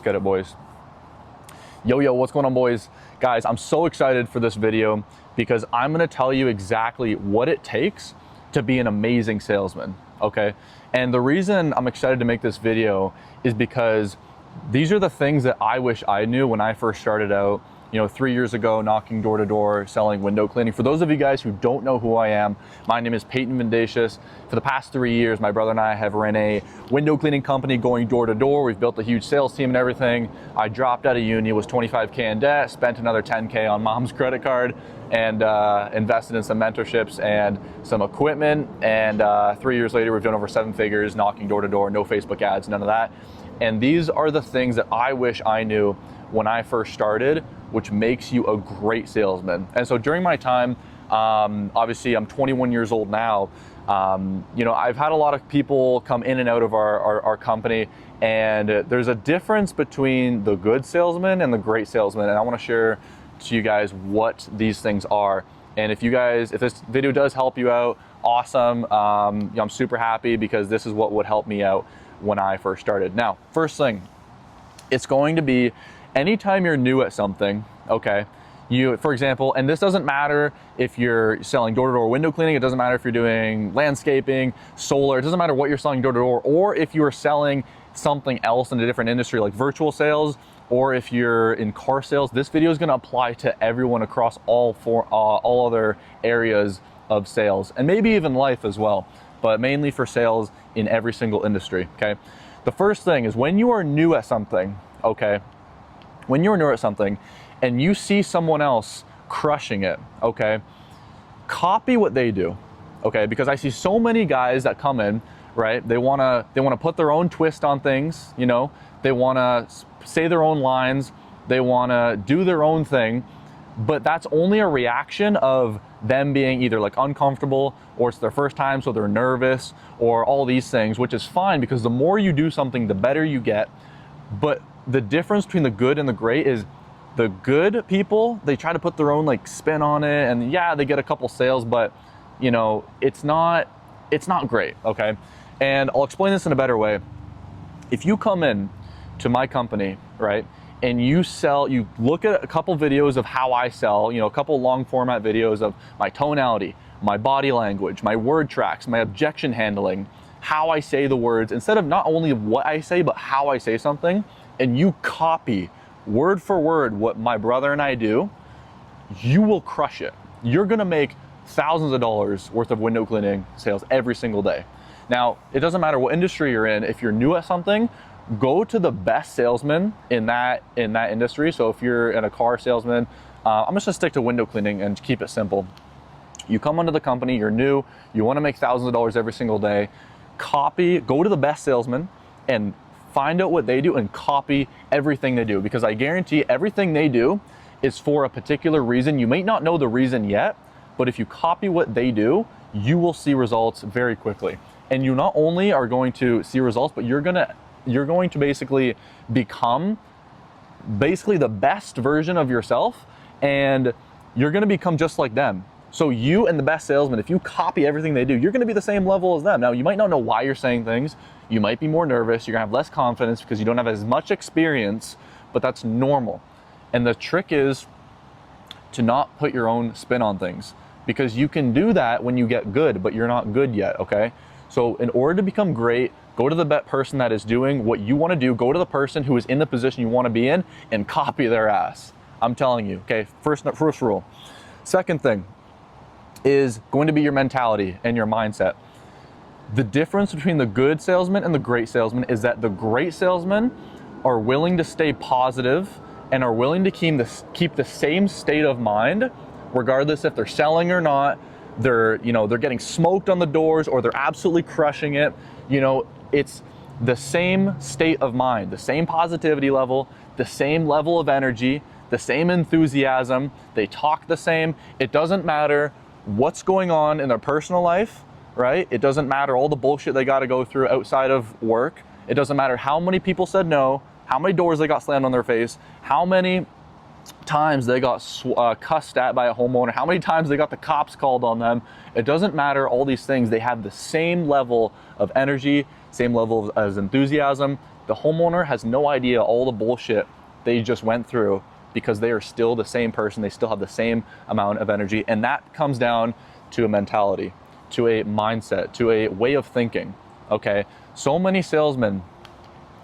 get it, boys. Yo, what's going on, boys? Guys, I'm so excited for this video because I'm gonna tell you exactly what it takes to be an amazing salesman, okay? And the reason I'm excited to make this video is because these are the things that I wish I knew when I first started out, 3 years ago, knocking door to door, selling window cleaning. For those of you guys who don't know who I am, my name is Peyton Vindasius. For the past 3 years, my brother and I have run a window cleaning company going door to door. We've built a huge sales team and everything. I dropped out of uni, was 25K in debt, spent another 10K on mom's credit card, and invested in some mentorships and some equipment. And 3 years later, we've done over 7 figures, knocking door to door, no Facebook ads, none of that. And these are the things that I wish I knew when I first started, which makes you a great salesman. And so during my time, obviously I'm 21 years old now, I've had a lot of people come in and out of our company, and there's a difference between the good salesman and the great salesman. And I wanna share to you guys what these things are. And if this video does help you out, awesome. I'm super happy because this is what would help me out when I first started. Now, first thing, it's going to be anytime you're new at something, okay, for example, and this doesn't matter if you're selling door-to-door window cleaning, it doesn't matter if you're doing landscaping, solar, it doesn't matter what you're selling door-to-door, or if you are selling something else in a different industry like virtual sales, or if you're in car sales, this video is gonna apply to everyone across all other areas of sales, and maybe even life as well, but mainly for sales in every single industry, okay? The first thing is when you are new at something, okay, when you're new at something and you see someone else crushing it, okay, copy what they do, okay? Because I see so many guys that come in, right? They wanna put their own twist on things, they wanna say their own lines, they wanna do their own thing, but that's only a reaction of them being either like uncomfortable, or it's their first time, so they're nervous, or all these things, which is fine because the more you do something, the better you get. But the difference between the good and the great is the good people, they try to put their own like spin on it, and yeah, they get a couple sales, but it's not great, okay? And I'll explain this in a better way. If you come in to my company, right, and you look at a couple videos of how I sell, a couple long format videos of my tonality, my body language, my word tracks, my objection handling, how I say the words, instead of not only what I say, but how I say something, and you copy word for word what my brother and I do, you will crush it. You're gonna make thousands of dollars worth of window cleaning sales every single day. Now, it doesn't matter what industry you're in. If you're new at something, go to the best salesman in that industry. So if you're in a car salesman, I'm just gonna stick to window cleaning and keep it simple. You come onto the company, you're new, you wanna make thousands of dollars every single day, go to the best salesman and find out what they do and copy everything they do, because I guarantee everything they do is for a particular reason. You may not know the reason yet, but if you copy what they do, you will see results very quickly. And you not only are going to see results, but you're going to basically become the best version of yourself, and you're gonna become just like them. So you and the best salesman, if you copy everything they do, you're gonna be the same level as them. Now, you might not know why you're saying things. You might be more nervous. You're gonna have less confidence because you don't have as much experience, but that's normal. And the trick is to not put your own spin on things, because you can do that when you get good, but you're not good yet, okay? So in order to become great, go to the person that is doing what you wanna do, go to the person who is in the position you wanna be in and copy their ass. I'm telling you, okay? First rule. Second thing is going to be your mentality and your mindset. The difference between the good salesman and the great salesman is that the great salesmen are willing to stay positive and are willing to keep the same state of mind, regardless if they're selling or not. They're getting smoked on the doors or they're absolutely crushing it. It's the same state of mind, the same positivity level, the same level of energy, the same enthusiasm. They talk the same. It doesn't matter what's going on in their personal life, right? It doesn't matter all the bullshit they got to go through outside of work. It doesn't matter how many people said no, how many doors they got slammed on their face, how many times they got cussed at by a homeowner, how many times they got the cops called on them. It doesn't matter all these things. They have the same level of energy, same level of enthusiasm. The homeowner has no idea all the bullshit they just went through because they are still the same person. They still have the same amount of energy. And that comes down to a mentality, to a mindset, to a way of thinking, okay? So many salesmen,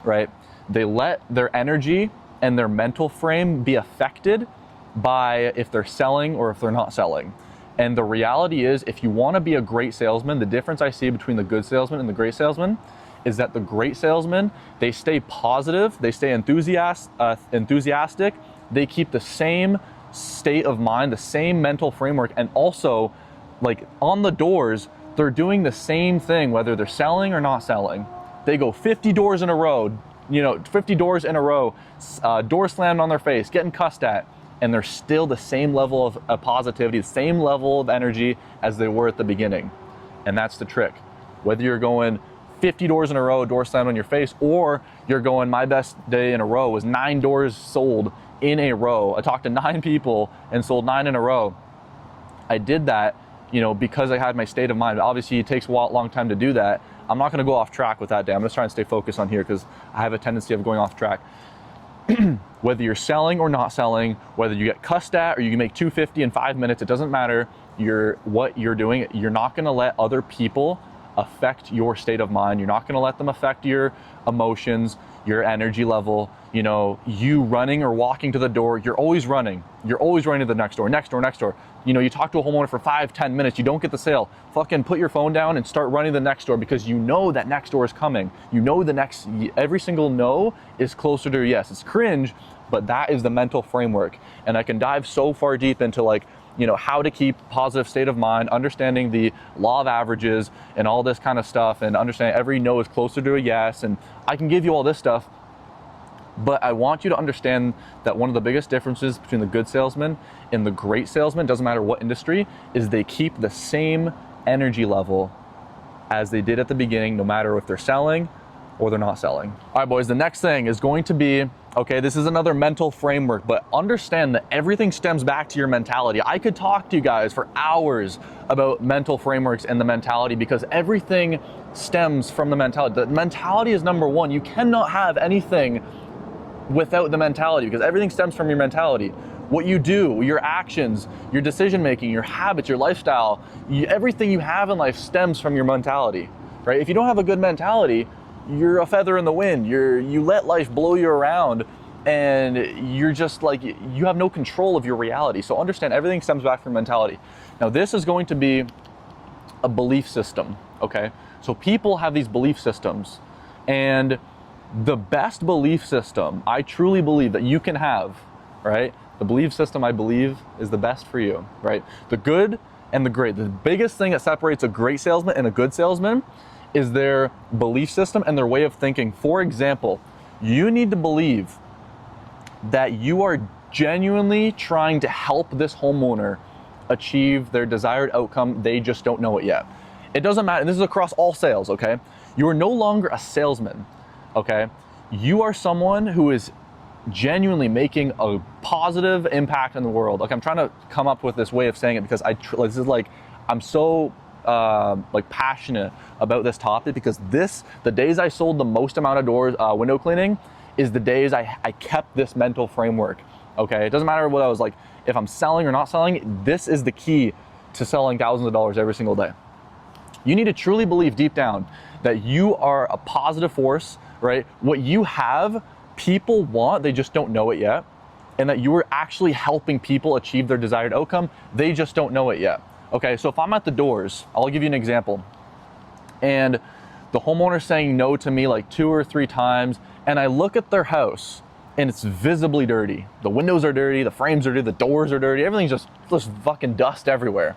right? They let their energy and their mental frame be affected by if they're selling or if they're not selling. And the reality is, if you want to be a great salesman, the difference I see between the good salesman and the great salesman is that the great salesman, they stay positive, they stay enthusiastic, they keep the same state of mind, the same mental framework, and also, like, on the doors, they're doing the same thing, whether they're selling or not selling. They go 50 doors in a row, 50 doors in a row, door slammed on their face, getting cussed at, and they're still the same level of positivity, the same level of energy as they were at the beginning. And that's the trick. Whether you're going 50 doors in a row, door slammed on your face, or you're going, my best day in a row was 9 doors sold in a row. I talked to 9 people and sold 9 in a row. I did that, because I had my state of mind. Obviously, it takes a long time to do that. I'm not gonna go off track with that day. I'm just trying to stay focused on here because I have a tendency of going off track. Whether you're selling or not selling, whether you get cussed at or you can make $250 in 5 minutes, it doesn't matter. What you're doing, you're not gonna let other people affect your state of mind. You're not gonna let them affect your emotions, your energy level. You running or walking to the door, you're always running. You're always running to the next door. You talk to a homeowner for 5-10 minutes, you don't get the sale. Fucking put your phone down and start running the next door because you know that next door is coming. Every single no is closer to a yes. It's cringe, but that is the mental framework. And I can dive so far deep into how to keep positive state of mind, understanding the law of averages and all this kind of stuff, and understanding every no is closer to a yes. And I can give you all this stuff, but I want you to understand that one of the biggest differences between the good salesman and the great salesman, doesn't matter what industry, is they keep the same energy level as they did at the beginning, no matter if they're selling or they're not selling. All right, boys, the next thing is going to be, okay, this is another mental framework, but understand that everything stems back to your mentality. I could talk to you guys for hours about mental frameworks and the mentality because everything stems from the mentality. The mentality is number one. You cannot have anything without the mentality because everything stems from your mentality. What you do, your actions, your decision making, your habits, your lifestyle, everything you have in life stems from your mentality, right? If you don't have a good mentality, you're a feather in the wind. You let life blow you around and you're just you have no control of your reality. So understand everything stems back from mentality. Now this is going to be a belief system, okay? So people have these belief systems, and the best belief system I truly believe that you can have, right? The belief system I believe is the best for you, right? The good and the great. The biggest thing that separates a great salesman and a good salesman is their belief system and their way of thinking. For example, you need to believe that you are genuinely trying to help this homeowner achieve their desired outcome. They just don't know it yet. It doesn't matter. And this is across all sales, okay? You are no longer a salesman, okay? You are someone who is genuinely making a positive impact in the world. I'm trying to come up with this way of saying it because I'm so passionate about this topic because the days I sold the most amount of doors, window cleaning, is the days I kept this mental framework, okay? It doesn't matter what I was if I'm selling or not selling, this is the key to selling thousands of dollars every single day. You need to truly believe deep down that you are a positive force, right? What you have, people want, they just don't know it yet. And that you are actually helping people achieve their desired outcome, they just don't know it yet. Okay, so if I'm at the doors, I'll give you an example. And the homeowner's saying no to me 2 or 3 times, and I look at their house and it's visibly dirty. The windows are dirty, the frames are dirty, the doors are dirty, everything's just fucking dust everywhere.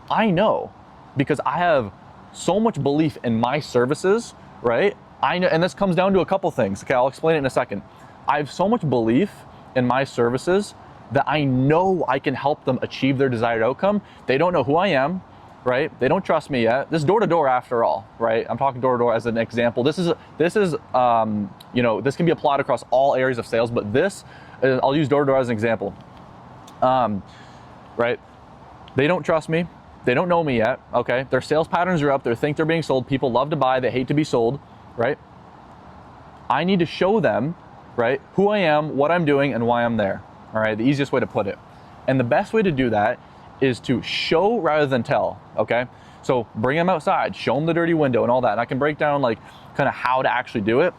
I know because I have so much belief in my services, right? I know, and this comes down to a couple things. Okay, I'll explain it in a second. I have so much belief in my services that I know I can help them achieve their desired outcome. They don't know who I am, right? They don't trust me yet. This is door to door after all, right? I'm talking door to door as an example. This is this can be applied across all areas of sales, but I'll use door to door as an example. Right? They don't trust me. They don't know me yet, okay? Their sales patterns are up. They think they're being sold. People love to buy. They hate to be sold, right? I need to show them, right, who I am, what I'm doing, and why I'm there. All right, the easiest way to put it. And the best way to do that is to show rather than tell, okay? So bring them outside, show them the dirty window and all that. And I can break down like kind of how to actually do it,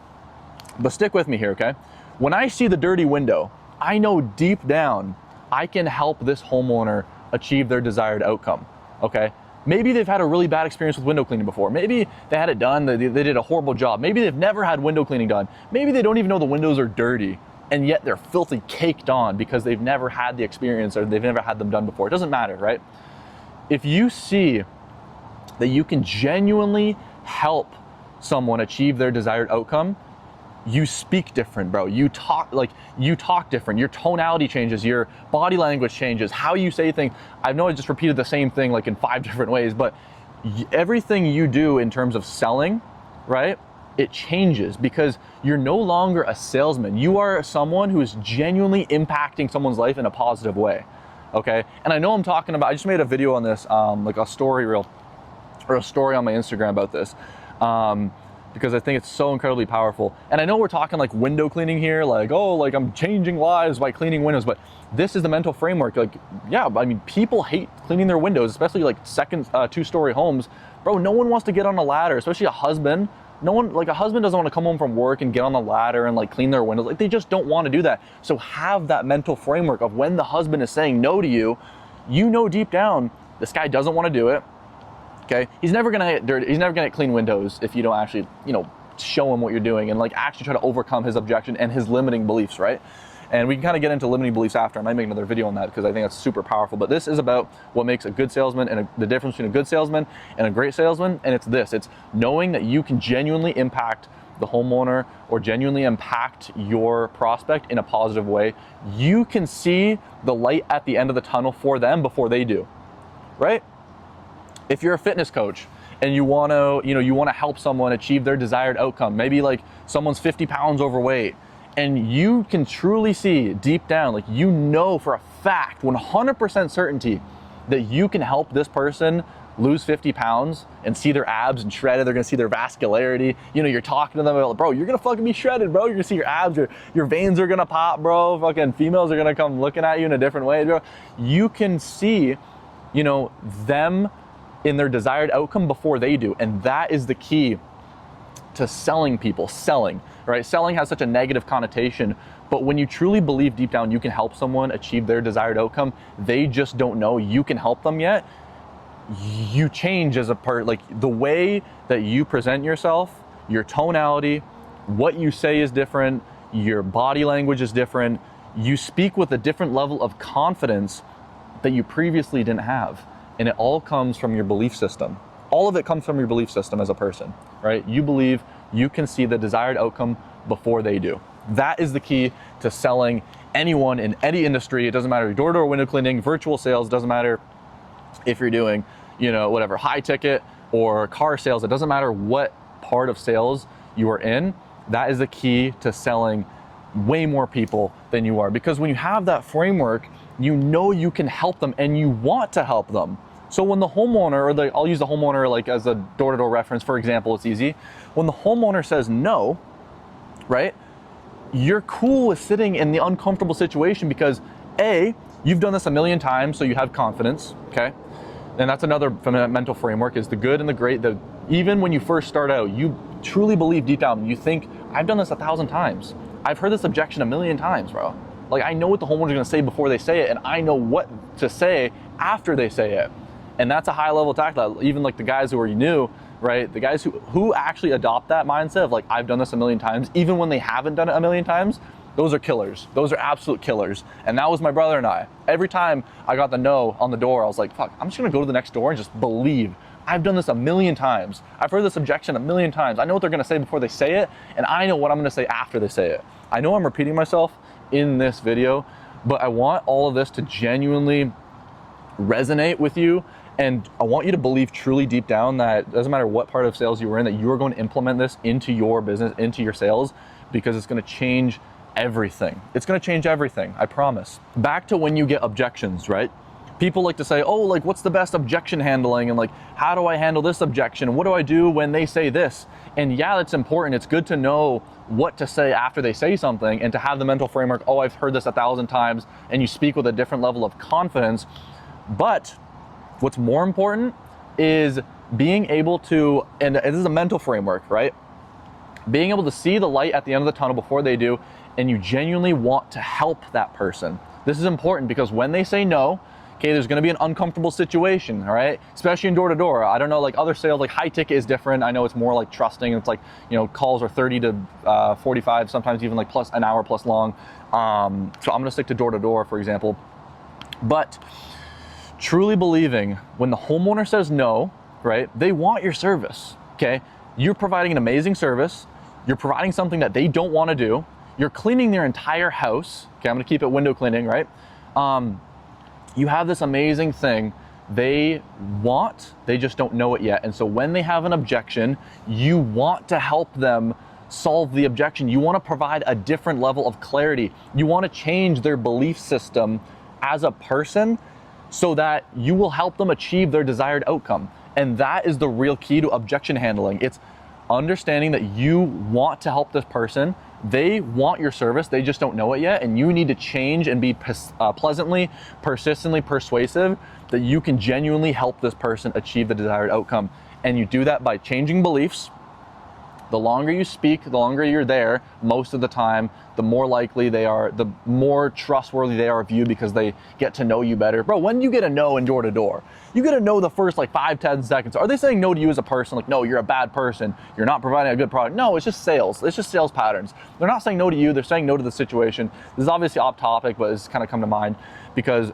but stick with me here, okay? When I see the dirty window, I know deep down I can help this homeowner achieve their desired outcome, okay? Maybe they've had a really bad experience with window cleaning before. Maybe they had it done, they did a horrible job. Maybe they've never had window cleaning done. Maybe they don't even know the windows are dirty, and yet they're filthy caked on because they've never had the experience or they've never had them done before. It doesn't matter, right? If you see that you can genuinely help someone achieve their desired outcome, you speak different, bro. You talk different. Your tonality changes, your body language changes, how you say things. I know I just repeated the same thing like in 5 different ways, but everything you do in terms of selling, right? It changes because you're no longer a salesman. You are someone who is genuinely impacting someone's life in a positive way, okay? And I know I'm talking about, I just made a video on this, like a story reel or a story on my Instagram about this, because I think it's so incredibly powerful. And I know we're talking like window cleaning here, like, oh, like I'm changing lives by cleaning windows, but this is the mental framework. Like, yeah, I mean, people hate cleaning their windows, especially like second, 2-story homes. Bro, no one wants to get on a ladder, especially a husband. No one, like a husband doesn't want to come home from work and get on the ladder and like clean their windows. Like they just don't want to do that. So have that mental framework of when the husband is saying no to you, you know deep down, this guy doesn't want to do it. Okay, he's never gonna get dirty. He's never gonna clean windows if you don't actually, show him what you're doing and like actually try to overcome his objection and his limiting beliefs, right? And we can kind of get into limiting beliefs after. I might make another video on that because I think that's super powerful. But this is about what makes a good salesman and the difference between a good salesman and a great salesman. And it's this: it's knowing that you can genuinely impact the homeowner or genuinely impact your prospect in a positive way. You can see the light at the end of the tunnel for them before they do, right? If you're a fitness coach and you want to help someone achieve their desired outcome, maybe like someone's 50 pounds overweight, and you can truly see deep down, like for a fact, 100% certainty that you can help this person lose 50 pounds and see their abs and shredded. They're gonna see their vascularity. You're talking to them about, bro, you're gonna fucking be shredded, bro. You're gonna see your abs, your veins are gonna pop, bro. Fucking females are gonna come looking at you in a different way, bro. You can see, them in their desired outcome before they do. And that is the key to selling people, right? Selling has such a negative connotation, but when you truly believe deep down you can help someone achieve their desired outcome, they just don't know you can help them yet. You change as a part, like the way that you present yourself, your tonality, what you say is different, your body language is different. You speak with a different level of confidence that you previously didn't have. And it all comes from your belief system. All of it comes from your belief system as a person, right? You believe you can see the desired outcome before they do. That is the key to selling anyone in any industry. It doesn't matter, door-to-door window cleaning, virtual sales, doesn't matter if you're doing, whatever, high ticket or car sales. It doesn't matter what part of sales you are in. That is the key to selling way more people than you are. Because when you have that framework, you can help them and you want to help them. So when the homeowner, I'll use the homeowner like as a door-to-door reference, for example, it's easy. When the homeowner says no, right? You're cool with sitting in the uncomfortable situation because A, you've done this a million times, so you have confidence, okay? And that's another from a mental framework is the good and the great. Even when you first start out, you truly believe deep down, you think, I've done this 1,000 times. I've heard this objection a million times, bro. Like I know what the homeowner's gonna say before they say it, and I know what to say after they say it. And that's a high level tactile. Even like the guys who are new, right? The guys who actually adopt that mindset of like, I've done this a million times, even when they haven't done it a million times, those are killers. Those are absolute killers. And that was my brother and I. Every time I got the no on the door, I was like, fuck, I'm just gonna go to the next door and just believe. I've done this a million times. I've heard this objection a million times. I know what they're gonna say before they say it, and I know what I'm gonna say after they say it. I know I'm repeating myself in this video, but I want all of this to genuinely resonate with you. And I want you to believe truly deep down that it doesn't matter what part of sales you were in, that you are going to implement this into your business, into your sales, because it's going to change everything. It's going to change everything, I promise. Back to when you get objections, right? People like to say, oh, like, what's the best objection handling? And like, how do I handle this objection? What do I do when they say this? And yeah, that's important. It's good to know what to say after they say something and to have the mental framework, oh, I've heard this 1,000 times, and you speak with a different level of confidence. But what's more important is being able to, and this is a mental framework, right? Being able to see the light at the end of the tunnel before they do, and you genuinely want to help that person. This is important because when they say no, okay, there's gonna be an uncomfortable situation, all right? Especially in door-to-door. I don't know, like other sales, like high ticket is different. I know it's more like trusting. It's like, you know, calls are 30 to 45, sometimes even like plus an hour plus long. So I'm gonna stick to door-to-door, for example. But truly believing when the homeowner says no, right? They want your service, okay? You're providing an amazing service. You're providing something that they don't wanna do. You're cleaning their entire house. Okay, I'm gonna keep it window cleaning, right? You have this amazing thing they want, they just don't know it yet. And so when they have an objection, you want to help them solve the objection. You want to provide a different level of clarity. You want to change their belief system as a person so that you will help them achieve their desired outcome. And that is the real key to objection handling. It's understanding that you want to help this person. They want your service, they just don't know it yet, and you need to change and be pleasantly, persistently persuasive that you can genuinely help this person achieve the desired outcome. And you do that by changing beliefs. The longer you speak, the longer you're there, most of the time, the more likely they are, the more trustworthy they are of you because they get to know you better. Bro, when you get a no in door to door, you get to know the first like 5-10 seconds. Are they saying no to you as a person? Like, no, you're a bad person. You're not providing a good product. No, it's just sales. It's just sales patterns. They're not saying no to you. They're saying no to the situation. This is obviously off topic, but it's kind of come to mind because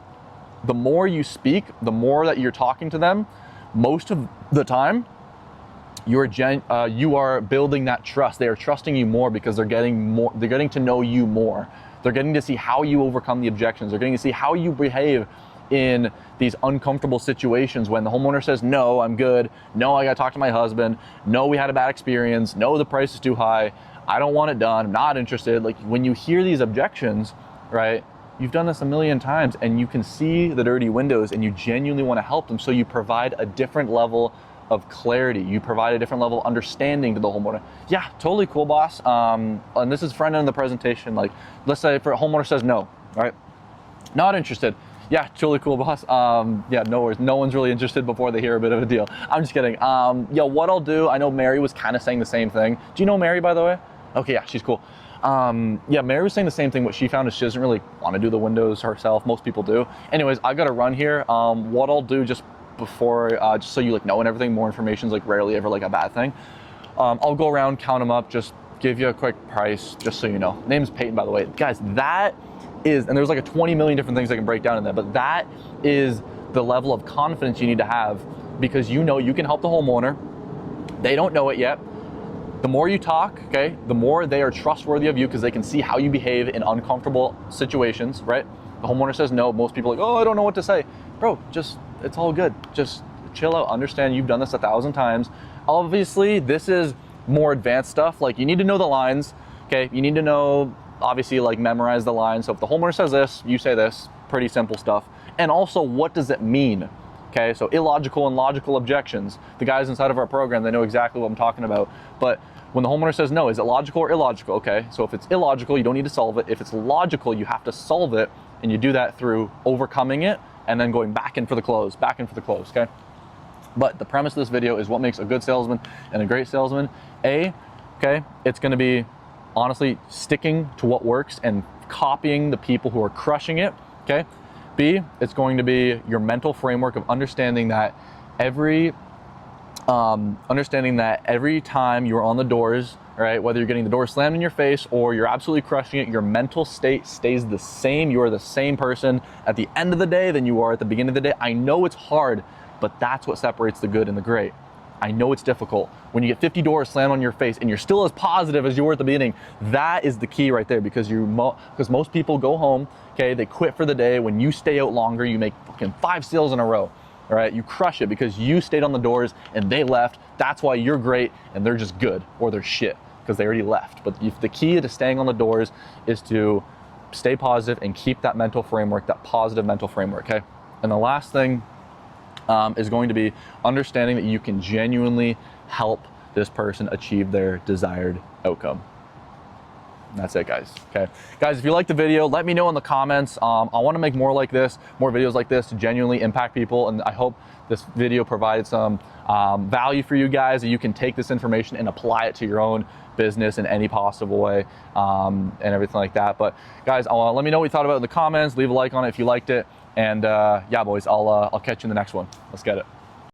the more you speak, the more that you're talking to them, most of the time, you are building that trust. They are trusting you more because they're getting to know you more. They're getting to see how you overcome the objections. They're getting to see how you behave in these uncomfortable situations when the homeowner says, no, I'm good. No, I gotta talk to my husband. No, we had a bad experience. No, the price is too high. I don't want it done. I'm not interested. Like when you hear these objections, right? You've done this a million times and you can see the dirty windows and you genuinely want to help them. So you provide a different level of clarity. You provide a different level of understanding to the homeowner. Yeah, totally cool, boss. And this is front end of the presentation. Like, let's say for a homeowner says no, right? Not interested. Yeah, totally cool, boss. Yeah, no worries. No one's really interested before they hear a bit of a deal. I'm just kidding. Yeah, what I'll do, I know Mary was kind of saying the same thing. Do you know Mary, by the way? Okay, yeah, she's cool. Yeah, Mary was saying the same thing. What she found is she doesn't really want to do the windows herself. Most people do. Anyways, I got to run here. What I'll do just before, just so you like know and everything, more information is like rarely ever like a bad thing. I'll go around, count them up, just give you a quick price, just so you know. Name's Peyton, by the way. Guys, that is, and there's like a 20 million different things I can break down in that, but that is the level of confidence you need to have because you know you can help the homeowner. They don't know it yet. The more you talk, okay, the more they are trustworthy of you because they can see how you behave in uncomfortable situations, right? The homeowner says no. Most people are like, oh, I don't know what to say. Bro, just, it's all good. Just chill out. Understand you've done this 1,000 times. Obviously, this is more advanced stuff. Like you need to know the lines, okay? You need to know, obviously, like memorize the lines. So if the homeowner says this, you say this. Pretty simple stuff. And also, what does it mean? Okay, so illogical and logical objections. The guys inside of our program, they know exactly what I'm talking about. But when the homeowner says no, is it logical or illogical? Okay, so if it's illogical, you don't need to solve it. If it's logical, you have to solve it. And you do that through overcoming it and then going back in for the close, okay? But the premise of this video is what makes a good salesman and a great salesman. A, okay, it's gonna be honestly sticking to what works and copying the people who are crushing it, okay? B, it's going to be your mental framework of understanding that every time you're on the doors, right, whether you're getting the door slammed in your face or you're absolutely crushing it, your mental state stays the same. You are the same person at the end of the day than you are at the beginning of the day. I know it's hard, but that's what separates the good and the great. I know it's difficult. When you get 50 doors slammed on your face and you're still as positive as you were at the beginning, that is the key right there because most people go home, okay, they quit for the day. When you stay out longer, you make fucking 5 sales in a row. All right, you crush it because you stayed on the doors and they left. That's why you're great and they're just good or they're shit because they already left. But the key to staying on the doors is to stay positive and keep that mental framework, that positive mental framework, okay? And the last thing is going to be understanding that you can genuinely help this person achieve their desired outcome. And that's it, guys. Okay, guys, if you like the video, let me know in the comments. I want to make more like this, more videos like this to genuinely impact people, and I hope this video provides some value for you guys, that you can take this information and apply it to your own business in any possible way, and everything like that. But guys, let me know what you thought about it in the comments. Leave a like on it if you liked it, and yeah, boys, I'll catch you in the next one. Let's get it.